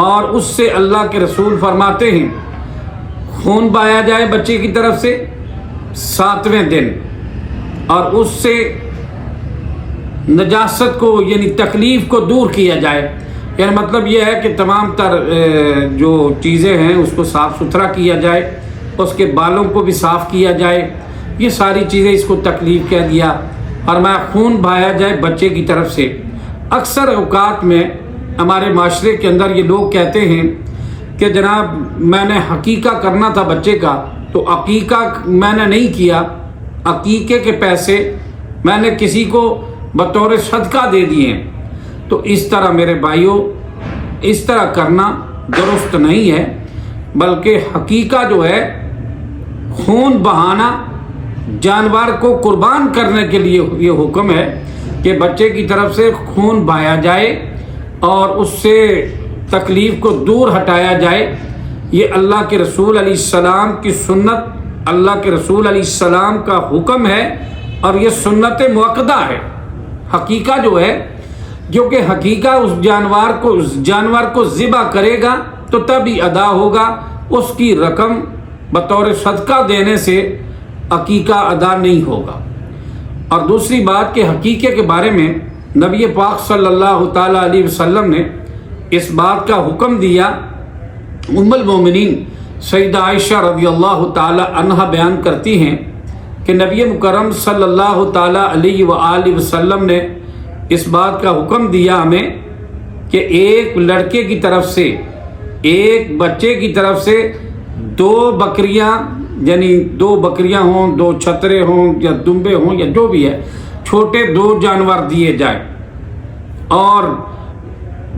اور اس سے اللہ کے رسول فرماتے ہیں خون بہایا جائے بچے کی طرف سے 7ویں دن، اور اس سے نجاست کو یعنی تکلیف کو دور کیا جائے، یعنی مطلب یہ ہے کہ تمام تر جو چیزیں ہیں اس کو صاف ستھرا کیا جائے، اس کے بالوں کو بھی صاف کیا جائے، یہ ساری چیزیں اس کو تکلیف کہہ دیا۔ فرمایا خون بہایا جائے بچے کی طرف سے۔ اکثر اوقات میں ہمارے معاشرے کے اندر یہ لوگ کہتے ہیں کہ جناب میں نے عقیقہ کرنا تھا بچے کا، تو عقیقہ میں نے نہیں کیا، عقیقے کے پیسے میں نے کسی کو بطور صدقہ دے دیے ہیں۔ تو اس طرح میرے بھائیوں، اس طرح کرنا درست نہیں ہے، بلکہ عقیقہ جو ہے خون بہانا، جانور کو قربان کرنے کے لیے یہ حکم ہے کہ بچے کی طرف سے خون بہایا جائے اور اس سے تکلیف کو دور ہٹایا جائے۔ یہ اللہ کے رسول علیہ السلام کی سنت، اللہ کے رسول علیہ السلام کا حکم ہے، اور یہ سنت مؤکدہ ہے۔ حقیقہ جو ہے، جو کہ حقیقہ اس جانور کو ذبح کرے گا تو تب ہی ادا ہوگا، اس کی رقم بطور صدقہ دینے سے عقیقہ ادا نہیں ہوگا۔ اور دوسری بات کہ حقیقے کے بارے میں نبی پاک صلی اللہ تعالیٰ علیہ وسلم نے اس بات کا حکم دیا۔ ام المومنین سیدہ عائشہ رضی اللہ تعالیٰ عنہا بیان کرتی ہیں کہ نبی مکرم صلی اللہ تعالیٰ علیہ وآلہ وسلم نے اس بات کا حکم دیا ہمیں کہ ایک لڑکے کی طرف سے، ایک بچے کی طرف سے 2 بکریاں، یعنی 2 بکریاں ہوں، 2 چھترے ہوں یا دمبے ہوں یا جو بھی ہے، چھوٹے 2 جانور دیے جائیں، اور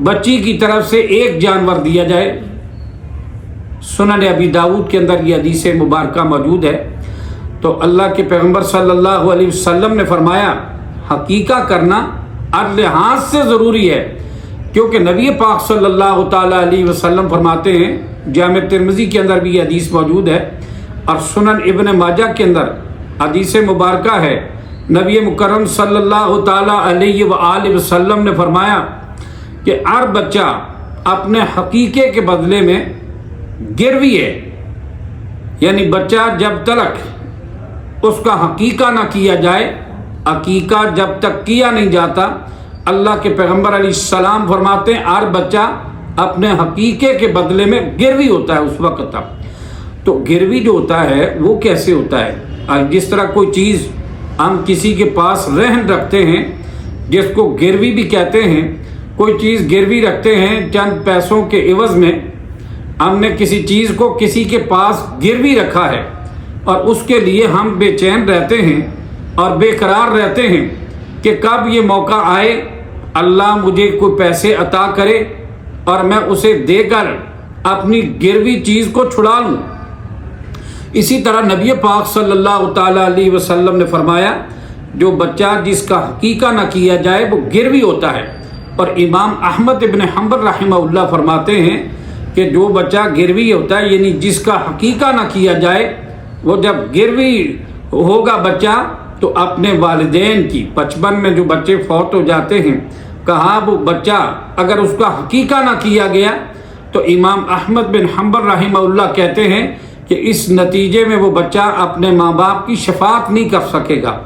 بچی کی طرف سے 1 جانور دیا جائے۔ سنن ابی داؤد کے اندر یہ حدیث مبارکہ موجود ہے۔ تو اللہ کے پیغمبر صلی اللہ علیہ وسلم نے فرمایا حقیقہ کرنا ہر لحاظ سے ضروری ہے، کیونکہ نبی پاک صلی اللہ تعالیٰ علیہ وسلم فرماتے ہیں، جامع ترمذی کے اندر بھی یہ حدیث موجود ہے، اور سنن ابن ماجہ کے اندر حدیث مبارکہ ہے، نبی مکرم صلی اللہ تعالیٰ علیہ وآلہ وسلم نے فرمایا کہ ہر بچہ اپنے حقیقے کے بدلے میں گروی ہے، یعنی بچہ جب تک اس کا حقیقہ نہ کیا جائے، عقیقہ جب تک کیا نہیں جاتا، اللہ کے پیغمبر علیہ السلام فرماتے ہیں ہر بچہ اپنے حقیقے کے بدلے میں گروی ہوتا ہے اس وقت تک۔ تو گروی جو ہوتا ہے وہ کیسے ہوتا ہے؟ جس طرح کوئی چیز ہم کسی کے پاس رہن رکھتے ہیں، جس کو گروی بھی کہتے ہیں، کوئی چیز گروی رکھتے ہیں چند پیسوں کے عوض میں، ہم نے کسی چیز کو کسی کے پاس گروی رکھا ہے، اور اس کے لیے ہم بے چین رہتے ہیں اور بے قرار رہتے ہیں کہ کب یہ موقع آئے، اللہ مجھے کوئی پیسے عطا کرے اور میں اسے دے کر اپنی گروی چیز کو چھڑا لوں۔ اسی طرح نبی پاک صلی اللہ تعالیٰ علیہ وسلم نے فرمایا جو بچہ جس کا حقیقہ نہ کیا جائے وہ گروی ہوتا ہے، اور امام احمد ابن حنبل رحمہ اللہ فرماتے ہیں کہ جو بچہ گروی ہوتا ہے، یعنی جس کا حقیقہ نہ کیا جائے، وہ جب گروی ہوگا بچہ تو اپنے والدین کی، 55 میں جو بچے فوت ہو جاتے ہیں، کہا وہ بچہ اگر اس کا حقیقہ نہ کیا گیا تو امام احمد بن حنبل رحمہ اللہ کہتے ہیں کہ اس نتیجے میں وہ بچہ اپنے ماں باپ کی شفاعت نہیں کر سکے گا،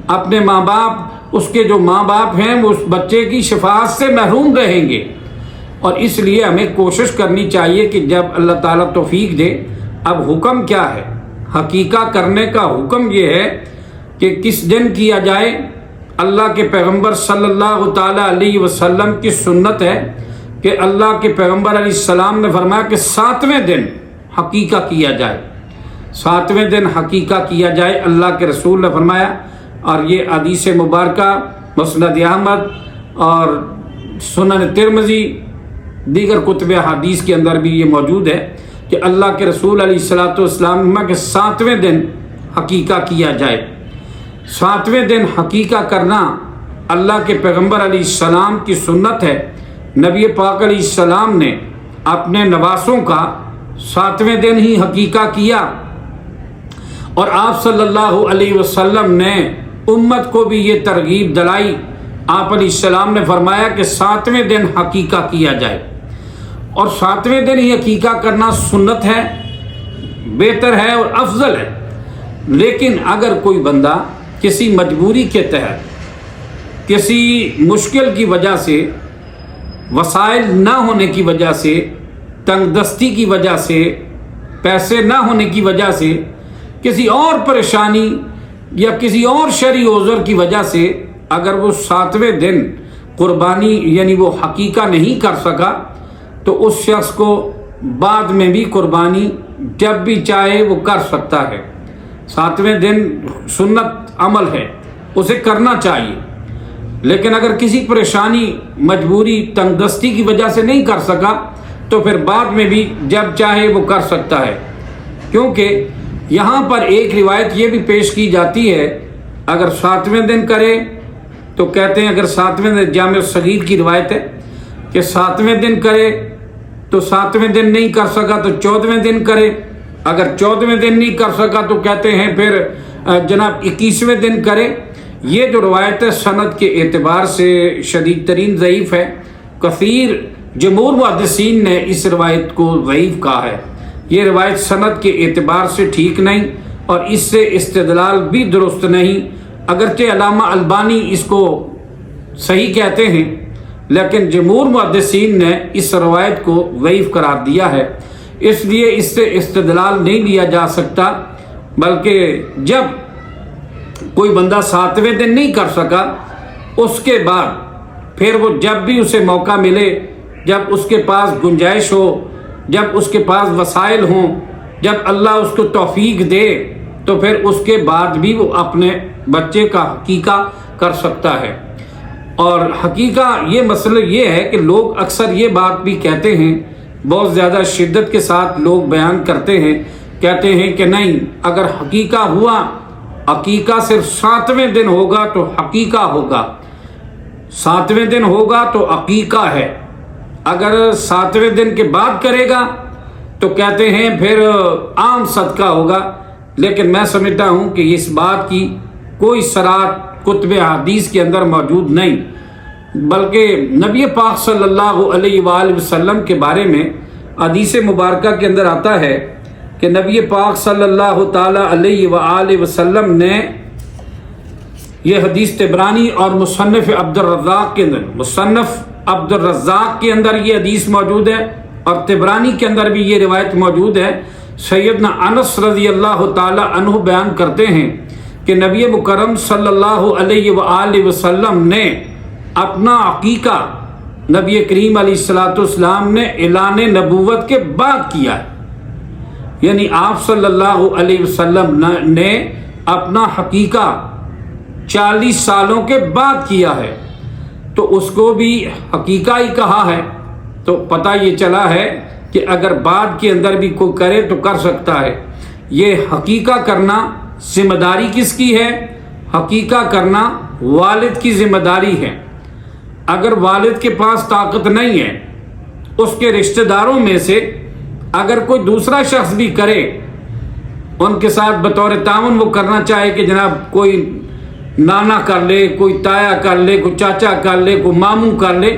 اپنے ماں باپ، اس کے جو ماں باپ ہیں وہ اس بچے کی شفاعت سے محروم رہیں گے۔ اور اس لیے ہمیں کوشش کرنی چاہیے کہ جب اللہ تعالیٰ توفیق دے، اب حکم کیا ہے؟ حقیقہ کرنے کا حکم یہ ہے کہ کس دن کیا جائے؟ اللہ کے پیغمبر صلی اللہ تعالیٰ علیہ وسلم کی سنت ہے کہ اللہ کے پیغمبر علیہ السلام نے فرمایا کہ 7ویں دن حقیقہ کیا جائے، 7ویں دن حقیقہ کیا جائے، اللہ کے رسول نے فرمایا۔ اور یہ حدیث مبارکہ مسند احمد اور سنن ترمذی، دیگر کتب حدیث کے اندر بھی یہ موجود ہے کہ اللہ کے رسول علیہ الصلوۃ والسلام نے فرمایا کہ 7ویں دن حقیقہ کیا جائے۔ 7ویں دن حقیقہ کرنا اللہ کے پیغمبر علیہ السلام کی سنت ہے۔ نبی پاک علیہ السلام نے اپنے نواسوں کا 7ویں دن ہی حقیقہ کیا، اور آپ صلی اللہ علیہ وسلم نے امت کو بھی یہ ترغیب دلائی۔ آپ علیہ السلام نے فرمایا کہ 7ویں دن حقیقہ کیا جائے، اور 7ویں دن ہی عقیقہ کرنا سنت ہے، بہتر ہے اور افضل ہے۔ لیکن اگر کوئی بندہ کسی مجبوری کے تحت، کسی مشکل کی وجہ سے، وسائل نہ ہونے کی وجہ سے، تنگ دستی کی وجہ سے، پیسے نہ ہونے کی وجہ سے، کسی اور پریشانی یا کسی اور شرعی عذر کی وجہ سے اگر وہ 7ویں دن قربانی یعنی وہ عقیقہ نہیں کر سکا تو اس شخص کو بعد میں بھی قربانی جب بھی چاہے وہ کر سکتا ہے۔ 7ویں دن سنت عمل ہے، اسے کرنا چاہیے، لیکن اگر کسی پریشانی، مجبوری، تنگ دستی کی وجہ سے نہیں کر سکا تو پھر بعد میں بھی جب چاہے وہ کر سکتا ہے۔ کیونکہ یہاں پر ایک روایت یہ بھی پیش کی جاتی ہے، اگر 7ویں دن کرے تو کہتے ہیں اگر 7ویں دن، جامع صغیر کی روایت ہے کہ 7ویں دن کرے تو 7ویں دن نہیں کر سکا تو 14ویں دن کرے، اگر 14ویں دن نہیں کر سکا تو کہتے ہیں پھر جناب 21ویں دن کرے۔ یہ جو روایت ہے سند کے اعتبار سے شدید ترین ضعیف ہے۔ کثیر جمہور محدثین نے اس روایت کو ضعیف کہا ہے، یہ روایت سند کے اعتبار سے ٹھیک نہیں اور اس سے استدلال بھی درست نہیں، اگرچہ علامہ البانی اس کو صحیح کہتے ہیں، لیکن جمہور محدثین نے اس روایت کو ضعیف قرار دیا ہے، اس لیے اس سے استدلال نہیں لیا جا سکتا۔ بلکہ جب کوئی بندہ 7ویں دن نہیں کر سکا، اس کے بعد پھر وہ جب بھی اسے موقع ملے، جب اس کے پاس گنجائش ہو، جب اس کے پاس وسائل ہوں، جب اللہ اس کو توفیق دے تو پھر اس کے بعد بھی وہ اپنے بچے کا عقیقہ کر سکتا ہے۔ اور حقیقہ یہ مسئلہ یہ ہے کہ لوگ اکثر یہ بات بھی کہتے ہیں، بہت زیادہ شدت کے ساتھ لوگ بیان کرتے ہیں، کہتے ہیں کہ نہیں، اگر حقیقہ ہوا، عقیقہ صرف 7ویں دن ہوگا تو حقیقہ ہوگا، 7ویں دن ہوگا تو عقیقہ ہے، اگر 7ویں دن کے بعد کرے گا تو کہتے ہیں پھر عام صدقہ ہوگا۔ لیکن میں سمجھتا ہوں کہ اس بات کی کوئی صراحت کتب حدیث کے اندر موجود نہیں، بلکہ نبی پاک صلی اللہ علیہ وآلہ وسلم کے بارے میں حدیث مبارکہ کے اندر آتا ہے کہ نبی پاک صلی اللہ تعالی علیہ وآلہ وسلم نے، یہ حدیث طبرانی اور مصنف عبد الرزاق کے اندر، مصنف عبد الرزاق کے اندر یہ حدیث موجود ہے اور طبرانی کے اندر بھی یہ روایت موجود ہے۔ سیدنا انس رضی اللہ تعالی عنہ بیان کرتے ہیں کہ نبی مکرم صلی اللہ علیہ وآلہ وسلم نے اپنا عقیقہ نبی کریم علیہ الصلوۃ والسلام نے اعلان نبوت کے بعد کیا ہے، یعنی آپ صلی اللہ علیہ وسلم نے اپنا عقیقہ 40 سالوں کے بعد کیا ہے، تو اس کو بھی عقیقہ ہی کہا ہے۔ تو پتہ یہ چلا ہے کہ اگر بعد کے اندر بھی کوئی کرے تو کر سکتا ہے۔ یہ عقیقہ کرنا ذمہ داری کس کی ہے؟ عقیقہ کرنا والد کی ذمہ داری ہے۔ اگر والد کے پاس طاقت نہیں ہے، اس کے رشتہ داروں میں سے اگر کوئی دوسرا شخص بھی کرے، ان کے ساتھ بطور تعاون وہ کرنا چاہے کہ جناب کوئی نانا کر لے، کوئی تایا کر لے، کوئی چاچا کر لے، کوئی ماموں کر لے،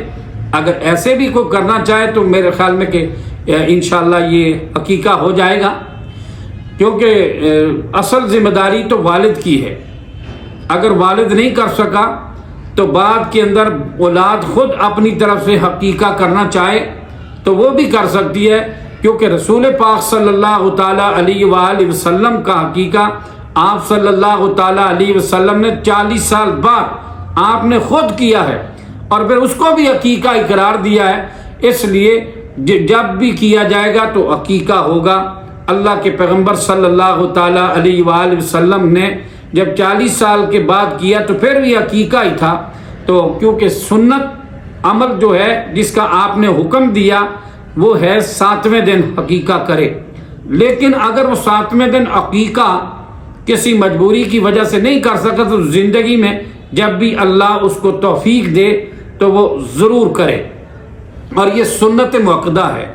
اگر ایسے بھی کوئی کرنا چاہے تو میرے خیال میں کہ انشاءاللہ یہ عقیقہ ہو جائے گا، کیونکہ اصل ذمہ داری تو والد کی ہے۔ اگر والد نہیں کر سکا تو بعد کے اندر اولاد خود اپنی طرف سے عقیقہ کرنا چاہے تو وہ بھی کر سکتی ہے، کیونکہ رسول پاک صلی اللہ تعالیٰ علیہ وآلہ وسلم کا عقیقہ آپ صلی اللہ تعالیٰ علیہ وسلم نے 40 سال بعد آپ نے خود کیا ہے اور پھر اس کو بھی عقیقہ قرار دیا ہے۔ اس لیے جب بھی کیا جائے گا تو عقیقہ ہوگا۔ اللہ کے پیغمبر صلی اللہ تعالیٰ علیہ وآلہ وسلم نے جب 40 سال کے بعد کیا تو پھر بھی عقیقہ ہی تھا، تو کیونکہ سنت عمل جو ہے جس کا آپ نے حکم دیا وہ ہے 7ویں دن عقیقہ کرے۔ لیکن اگر وہ 7ویں دن عقیقہ کسی مجبوری کی وجہ سے نہیں کر سکا تو زندگی میں جب بھی اللہ اس کو توفیق دے تو وہ ضرور کرے، اور یہ سنت مؤکدہ ہے۔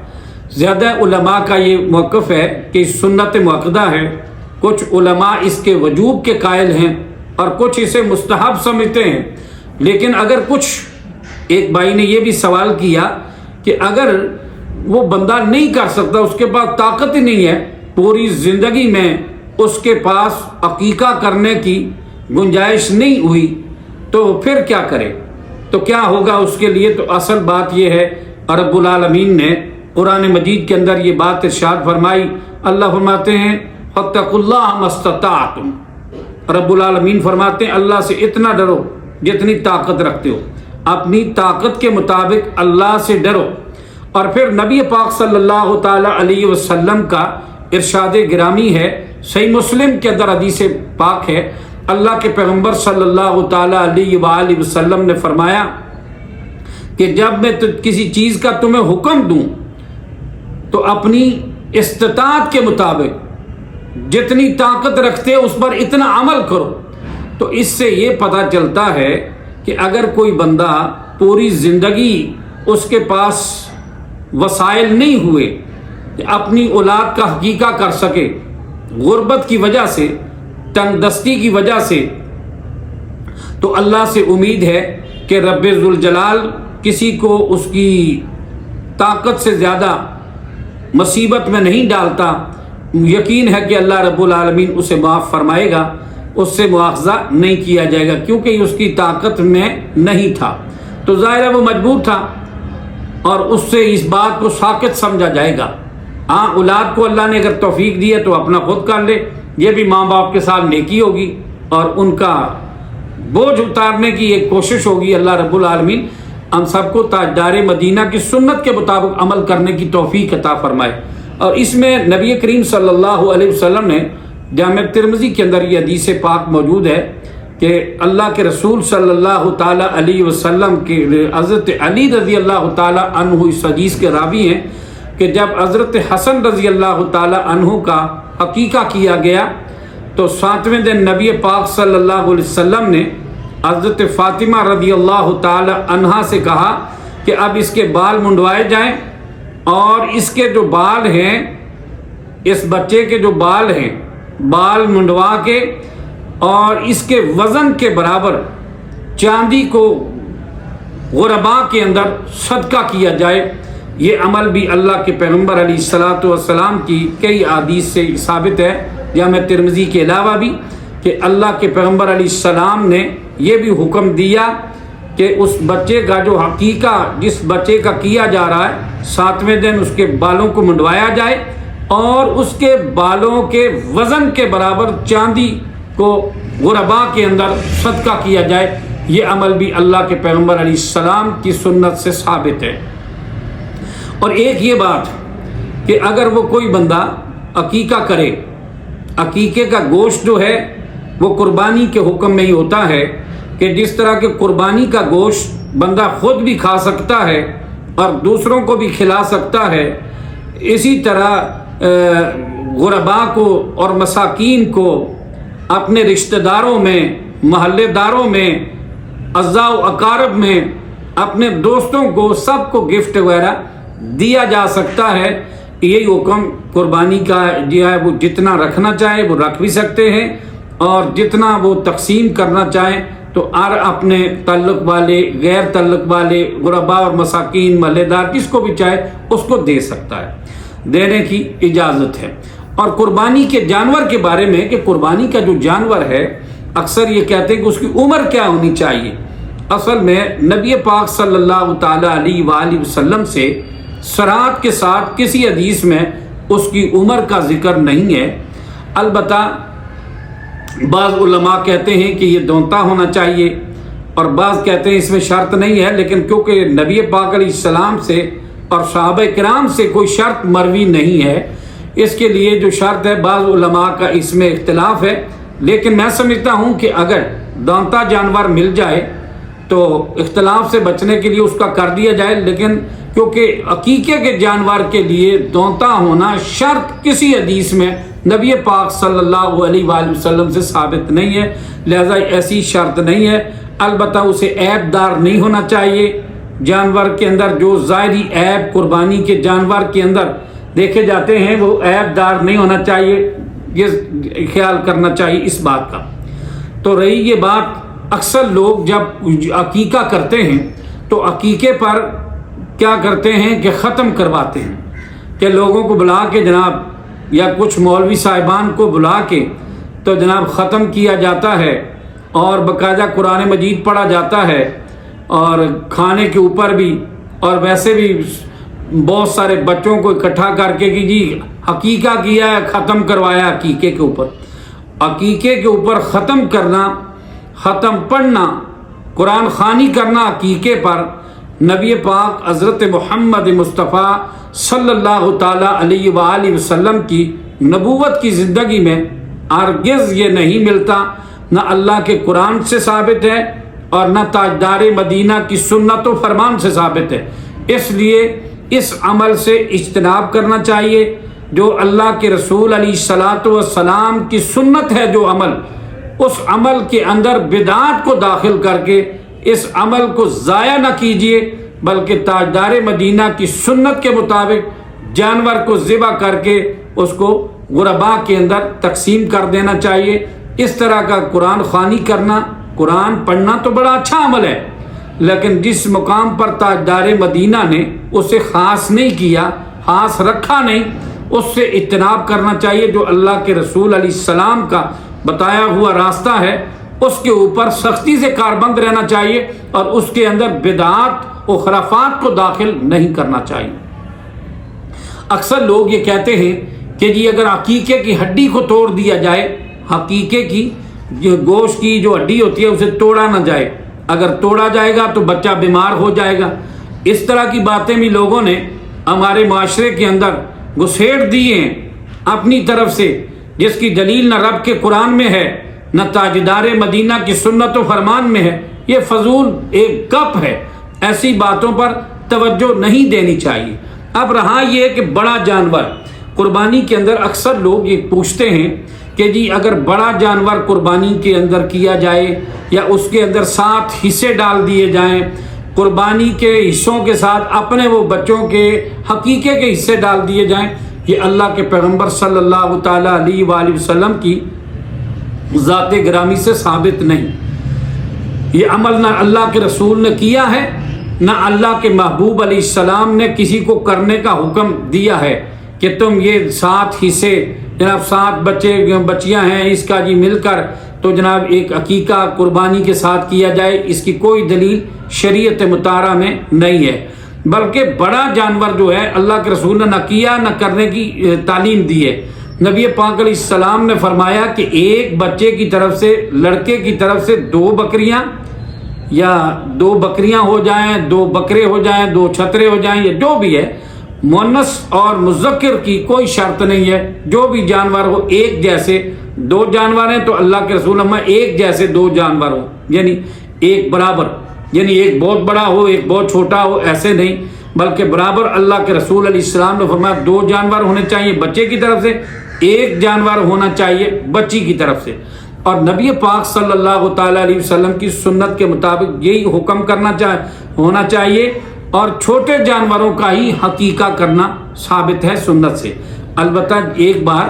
زیادہ علماء کا یہ موقف ہے کہ سنت مؤکدہ ہے، کچھ علماء اس کے وجوب کے قائل ہیں اور کچھ اسے مستحب سمجھتے ہیں۔ لیکن اگر کچھ، ایک بھائی نے یہ بھی سوال کیا کہ اگر وہ بندہ نہیں کر سکتا، اس کے پاس طاقت ہی نہیں ہے، پوری زندگی میں اس کے پاس عقیقہ کرنے کی گنجائش نہیں ہوئی، تو پھر کیا کرے؟ تو کیا ہوگا اس کے لیے؟ تو اصل بات یہ ہے، رب العالمین نے قرآن مجید کے اندر یہ بات ارشاد فرمائی۔ اللہ فرماتے ہیں فاتقوا اللہ ما استطعتم، رب العالمین فرماتے ہیں اللہ سے اتنا ڈرو جتنی طاقت رکھتے ہو، اپنی طاقت کے مطابق اللہ سے ڈرو۔ اور پھر نبی پاک صلی اللہ تعالی علیہ وسلم کا ارشاد گرامی ہے، صحیح مسلم کے اندر حدیث پاک ہے، اللہ کے پیغمبر صلی اللہ تعالی علیہ وآلہ وسلم نے فرمایا کہ جب میں کسی چیز کا تمہیں حکم دوں تو اپنی استطاعت کے مطابق جتنی طاقت رکھتے اس پر اتنا عمل کرو۔ تو اس سے یہ پتہ چلتا ہے کہ اگر کوئی بندہ پوری زندگی اس کے پاس وسائل نہیں ہوئے کہ اپنی اولاد کا حقیقہ کر سکے، غربت کی وجہ سے، تنگ دستی کی وجہ سے، تو اللہ سے امید ہے کہ رب ذوالجلال کسی کو اس کی طاقت سے زیادہ مصیبت میں نہیں ڈالتا۔ یقین ہے کہ اللہ رب العالمین اسے معاف فرمائے گا، اس سے مواخذہ نہیں کیا جائے گا، کیونکہ یہ اس کی طاقت میں نہیں تھا، تو ظاہر ہے وہ مجبور تھا اور اس سے اس بات کو ساقط سمجھا جائے گا۔ ہاں، اولاد کو اللہ نے اگر توفیق دی ہے تو اپنا خود کر لے، یہ بھی ماں باپ کے ساتھ نیکی ہوگی اور ان کا بوجھ اتارنے کی ایک کوشش ہوگی۔ اللہ رب العالمین ہم سب کو تاجدار مدینہ کی سنت کے مطابق عمل کرنے کی توفیق عطا فرمائے۔ اور اس میں نبی کریم صلی اللہ علیہ وسلم نے جامع ترمذی کے اندر یہ حدیث پاک موجود ہے کہ اللہ کے رسول صلی اللہ تعالی علیہ وسلم کے حضرت علی رضی اللہ تعالی عنہ اس حدیث کے راوی ہیں کہ جب حضرت حسن رضی اللہ تعالی عنہ کا عقیقہ کیا گیا تو 7ویں دن نبی پاک صلی اللہ علیہ وسلم نے حضرت فاطمہ رضی اللہ تعالی عنہا سے کہا کہ اب اس کے بال منڈوائے جائیں، اور اس کے جو بال ہیں، اس بچے کے جو بال ہیں، بال منڈوا کے اور اس کے وزن کے برابر چاندی کو غرباء کے اندر صدقہ کیا جائے۔ یہ عمل بھی اللہ کے پیغمبر علیہ الصلاۃ والسلام کی کئی احادیث سے ثابت ہے، جامع ترمذی کے علاوہ بھی، کہ اللہ کے پیغمبر علیہ السلام نے یہ بھی حکم دیا کہ اس بچے کا جو حقیقہ جس بچے کا کیا جا رہا ہے 7ویں دن اس کے بالوں کو منڈوایا جائے اور اس کے بالوں کے وزن کے برابر چاندی کو غرباء کے اندر صدقہ کیا جائے۔ یہ عمل بھی اللہ کے پیغمبر علیہ السلام کی سنت سے ثابت ہے۔ اور ایک یہ بات کہ اگر وہ کوئی بندہ عقیقہ کرے، عقیقے کا گوشت جو ہے وہ قربانی کے حکم میں ہی ہوتا ہے کہ جس طرح کہ قربانی کا گوشت بندہ خود بھی کھا سکتا ہے اور دوسروں کو بھی کھلا سکتا ہے، اسی طرح غرباء کو اور مساکین کو اپنے رشتہ داروں میں، محلے داروں میں، اعزاء و اقارب میں، اپنے دوستوں کو، سب کو گفٹ وغیرہ دیا جا سکتا ہے۔ یہی حکم قربانی کا جو ہے وہ جتنا رکھنا چاہے وہ رکھ بھی سکتے ہیں، اور جتنا وہ تقسیم کرنا چاہیں تو اپنے تعلق والے، غیر تعلق والے، غرباء اور مساکین، محلے دار، جس کو بھی چاہے اس کو دے سکتا ہے، دینے کی اجازت ہے۔ اور قربانی کے جانور کے بارے میں کہ قربانی کا جو جانور ہے، اکثر یہ کہتے ہیں کہ اس کی عمر کیا ہونی چاہیے۔ اصل میں نبی پاک صلی اللہ تعالی علیہ وآلہ وسلم سے صراحت کے ساتھ کسی حدیث میں اس کی عمر کا ذکر نہیں ہے۔ البتہ بعض علماء کہتے ہیں کہ یہ دونتا ہونا چاہیے، اور بعض کہتے ہیں اس میں شرط نہیں ہے، لیکن کیونکہ نبی پاک علیہ السلام سے اور صحابہ کرام سے کوئی شرط مروی نہیں ہے، اس کے لیے جو شرط ہے بعض علماء کا اس میں اختلاف ہے۔ لیکن میں سمجھتا ہوں کہ اگر دونتا جانور مل جائے تو اختلاف سے بچنے کے لیے اس کا کر دیا جائے، لیکن کیونکہ عقیقے کے جانور کے لیے دونتا ہونا شرط کسی حدیث میں نبی پاک صلی اللہ علیہ وآلہ وسلم سے ثابت نہیں ہے، لہذا ایسی شرط نہیں ہے۔ البتہ اسے عیب دار نہیں ہونا چاہیے، جانور کے اندر جو ظاہری عیب قربانی کے جانور کے اندر دیکھے جاتے ہیں وہ عیب دار نہیں ہونا چاہیے، یہ خیال کرنا چاہیے اس بات کا۔ تو رہی یہ بات، اکثر لوگ جب عقیقہ کرتے ہیں تو عقیقے پر کیا کرتے ہیں کہ ختم کرواتے ہیں، کہ لوگوں کو بلا کے جناب یا کچھ مولوی صاحبان کو بلا کے تو جناب ختم کیا جاتا ہے اور باقاعدہ قرآن مجید پڑھا جاتا ہے، اور کھانے کے اوپر بھی، اور ویسے بھی بہت سارے بچوں کو اکٹھا کر کے کہ جی عقیقہ کیا ہے، ختم کروایا عقیقے کے اوپر۔ عقیقے کے اوپر ختم کرنا، ختم پڑھنا، قرآن خوانی کرنا عقیقے پر نبی پاک حضرت محمد مصطفیٰ صلی اللہ تعالیٰ علیہ وآلہ وسلم کی نبوت کی زندگی میں ہرگز یہ نہیں ملتا، نہ اللہ کے قرآن سے ثابت ہے اور نہ تاجدار مدینہ کی سنت و فرمان سے ثابت ہے۔ اس لیے اس عمل سے اجتناب کرنا چاہیے۔ جو اللہ کے رسول علیہ الصلاۃ والسلام کی سنت ہے، جو عمل، اس عمل کے اندر بدعات کو داخل کر کے اس عمل کو ضائع نہ کیجیے، بلکہ تاجدار مدینہ کی سنت کے مطابق جانور کو ذبح کر کے اس کو غرباء کے اندر تقسیم کر دینا چاہیے۔ اس طرح کا قرآن خوانی کرنا، قرآن پڑھنا تو بڑا اچھا عمل ہے، لیکن جس مقام پر تاجدار مدینہ نے اسے خاص نہیں کیا، خاص رکھا نہیں، اس سے اجتناب کرنا چاہیے۔ جو اللہ کے رسول علیہ السلام کا بتایا ہوا راستہ ہے، اس کے اوپر سختی سے کاربند رہنا چاہیے اور اس کے اندر بدعات و خرافات کو داخل نہیں کرنا چاہیے۔ اکثر لوگ یہ کہتے ہیں کہ جی اگر عقیقے کی ہڈی کو توڑ دیا جائے، عقیقے کی جو گوشت کی جو ہڈی ہوتی ہے اسے توڑا نہ جائے، اگر توڑا جائے گا تو بچہ بیمار ہو جائے گا۔ اس طرح کی باتیں بھی لوگوں نے ہمارے معاشرے کے اندر گھسیٹ دی ہیں اپنی طرف سے، جس کی دلیل نہ رب کے قرآن میں ہے، نہ تاجدار مدینہ کی سنت و فرمان میں ہے۔ یہ فضول ایک گپ ہے، ایسی باتوں پر توجہ نہیں دینی چاہیے۔ اب رہا یہ کہ بڑا جانور قربانی کے اندر، اکثر لوگ یہ پوچھتے ہیں کہ جی اگر بڑا جانور قربانی کے اندر کیا جائے یا اس کے اندر 7 حصے ڈال دیے جائیں، قربانی کے حصوں کے ساتھ اپنے وہ بچوں کے حقیقے کے حصے ڈال دیے جائیں، یہ اللہ کے پیغمبر صلی اللہ تعالیٰ علیہ وآلہ وسلم کی ذات گرامی سے ثابت نہیں۔ یہ عمل نہ اللہ کے رسول نے کیا ہے، نہ اللہ کے محبوب علیہ السلام نے کسی کو کرنے کا حکم دیا ہے کہ تم یہ 7 حصے، جناب 7 بچیاں ہیں اس کا جی مل کر تو جناب ایک عقیقہ قربانی کے ساتھ کیا جائے۔ اس کی کوئی دلیل شریعت مطالعہ میں نہیں ہے، بلکہ بڑا جانور جو ہے اللہ کے رسول نے نہ کیا نہ کرنے کی تعلیم دی ہے۔ نبی پاک علیہ السلام نے فرمایا کہ ایک بچے کی طرف سے، لڑکے کی طرف سے 2 بکریاں یا 2 بکریاں ہو جائیں، 2 بکرے ہو جائیں، 2 چھترے ہو جائیں، یا جو بھی ہے، مؤنث اور مذکر کی کوئی شرط نہیں ہے، جو بھی جانور ہو ایک جیسے۔ 2 جانور ہیں تو اللہ کے رسول نے ایک جیسے 2 جانور ہو، یعنی ایک برابر، یعنی ایک بہت بڑا ہو ایک بہت چھوٹا ہو، ایسے نہیں، بلکہ برابر اللہ کے رسول علیہ السلام نے فرمایا 2 جانور ہونے چاہیے بچے کی طرف سے، 1 جانور ہونا چاہیے بچی کی طرف سے۔ اور نبی پاک صلی اللہ تعالیٰ علیہ وسلم کی سنت کے مطابق یہی حکم ہونا چاہیے، اور چھوٹے جانوروں کا ہی حقیقہ کرنا ثابت ہے سنت سے۔ البتہ ایک بار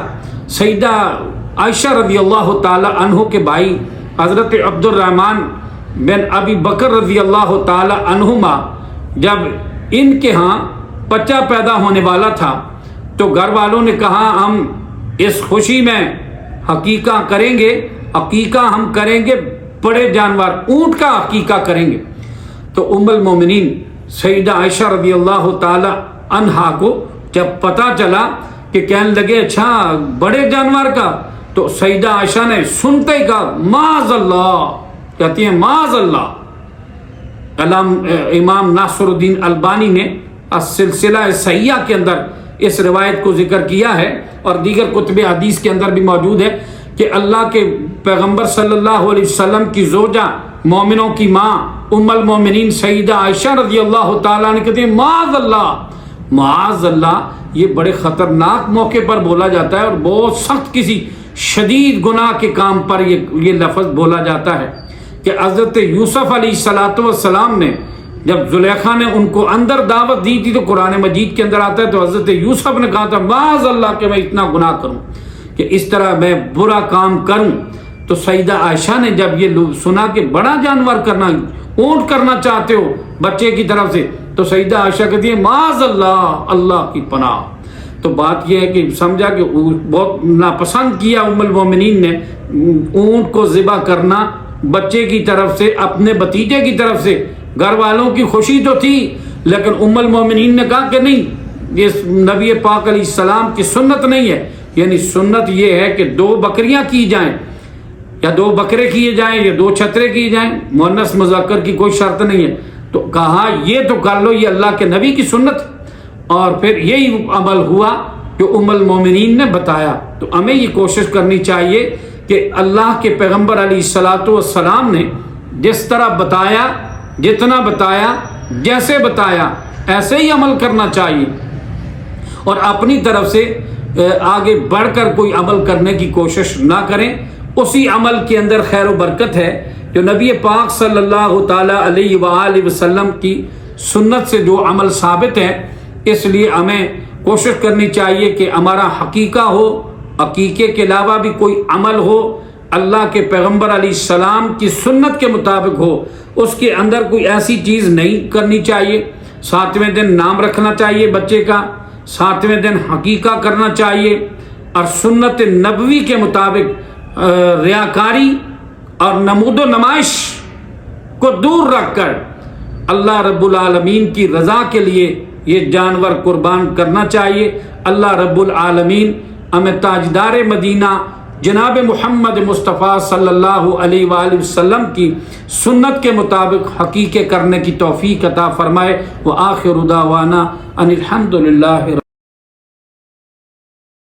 سیدہ عائشہ رضی اللہ تعالیٰ عنہ کے بھائی حضرت عبد الرحمن بن ابی بکر رضی اللہ تعالیٰ عنہما، جب ان کے ہاں بچہ پیدا ہونے والا تھا تو گھر والوں نے کہا ہم اس خوشی میں عقیقہ کریں گے، عقیقہ ہم کریں گے بڑے جانور، اونٹ کا عقیقہ کریں گے۔ تو ام المومنین سیدہ عائشہ رضی اللہ تعالی عنہا کو جب پتہ چلا کہ کہنے لگے اچھا بڑے جانور کا، تو سیدہ عائشہ نے سنتے ہی کہا معاذ اللہ، کہتی ہیں معاذ اللہ۔ امام ناصر الدین البانی نے السلسلہ صحیحہ کے اندر اس روایت کو ذکر کیا ہے، اور دیگر کتب حدیث کے اندر بھی موجود ہے کہ اللہ کے پیغمبر صلی اللہ علیہ وسلم کی زوجہ، مومنوں کی ماں ام المومنین سیدہ عائشہ رضی اللہ تعالیٰ نے کہتے ہیں معاذ اللہ، معاذ اللہ۔ یہ بڑے خطرناک موقع پر بولا جاتا ہے، اور بہت سخت کسی شدید گناہ کے کام پر یہ لفظ بولا جاتا ہے کہ حضرت یوسف علیہ السلام نے جب زلیخا نے ان کو اندر دعوت دی تھی، تو قرآن مجید کے اندر آتا ہے تو حضرت یوسف نے کہا تھا معاذ اللہ کہ میں اتنا گناہ کروں، کہ اس طرح میں برا کام کروں۔ تو سیدہ عائشہ نے جب یہ سنا کہ بڑا جانور کرنا، اونٹ کرنا چاہتے ہو بچے کی طرف سے، تو سیدہ عائشہ کہتی ہے معاذ اللہ، اللہ کی پناہ۔ تو بات یہ ہے کہ سمجھا کہ بہت ناپسند کیا ام المومنین نے اونٹ کو ذبح کرنا بچے کی طرف سے، اپنے بھتیجے کی طرف سے۔ گھر والوں کی خوشی تو تھی، لیکن ام المومنین نے کہا کہ نہیں، یہ نبی پاک علیہ السلام کی سنت نہیں ہے۔ یعنی سنت یہ ہے کہ 2 بکریاں کی جائیں یا 2 بکرے کیے جائیں یا 2 چھترے کیے جائیں، مؤنث مذکر کی کوئی شرط نہیں ہے۔ تو کہا یہ تو کر لو، یہ اللہ کے نبی کی سنت، اور پھر یہی عمل ہوا جو ام المومنین نے بتایا۔ تو ہمیں یہ کوشش کرنی چاہیے کہ اللہ کے پیغمبر علیہ الصلاۃ والسلام نے جس طرح بتایا، جتنا بتایا، جیسے بتایا، ایسے ہی عمل کرنا چاہیے، اور اپنی طرف سے آگے بڑھ کر کوئی عمل کرنے کی کوشش نہ کریں۔ اسی عمل کے اندر خیر و برکت ہے جو نبی پاک صلی اللہ تعالی علیہ وآلہ وسلم کی سنت سے جو عمل ثابت ہے۔ اس لیے ہمیں کوشش کرنی چاہیے کہ ہمارا حقیقہ ہو، عقیقے کے علاوہ بھی کوئی عمل ہو، اللہ کے پیغمبر علیہ السلام کی سنت کے مطابق ہو، اس کے اندر کوئی ایسی چیز نہیں کرنی چاہیے۔ 7ویں دن نام رکھنا چاہیے بچے کا، 7ویں دن حقیقہ کرنا چاہیے، اور سنت نبوی کے مطابق ریاکاری اور نمود و نمائش کو دور رکھ کر اللہ رب العالمین کی رضا کے لیے یہ جانور قربان کرنا چاہیے۔ اللہ رب العالمین ہمیں تاجدار مدینہ جناب محمد مصطفیٰ صلی اللہ علیہ وآلہ وسلم کی سنت کے مطابق حقیقے کرنے کی توفیق عطا فرمائے۔ وآخر دعوانا ان الحمد للہ۔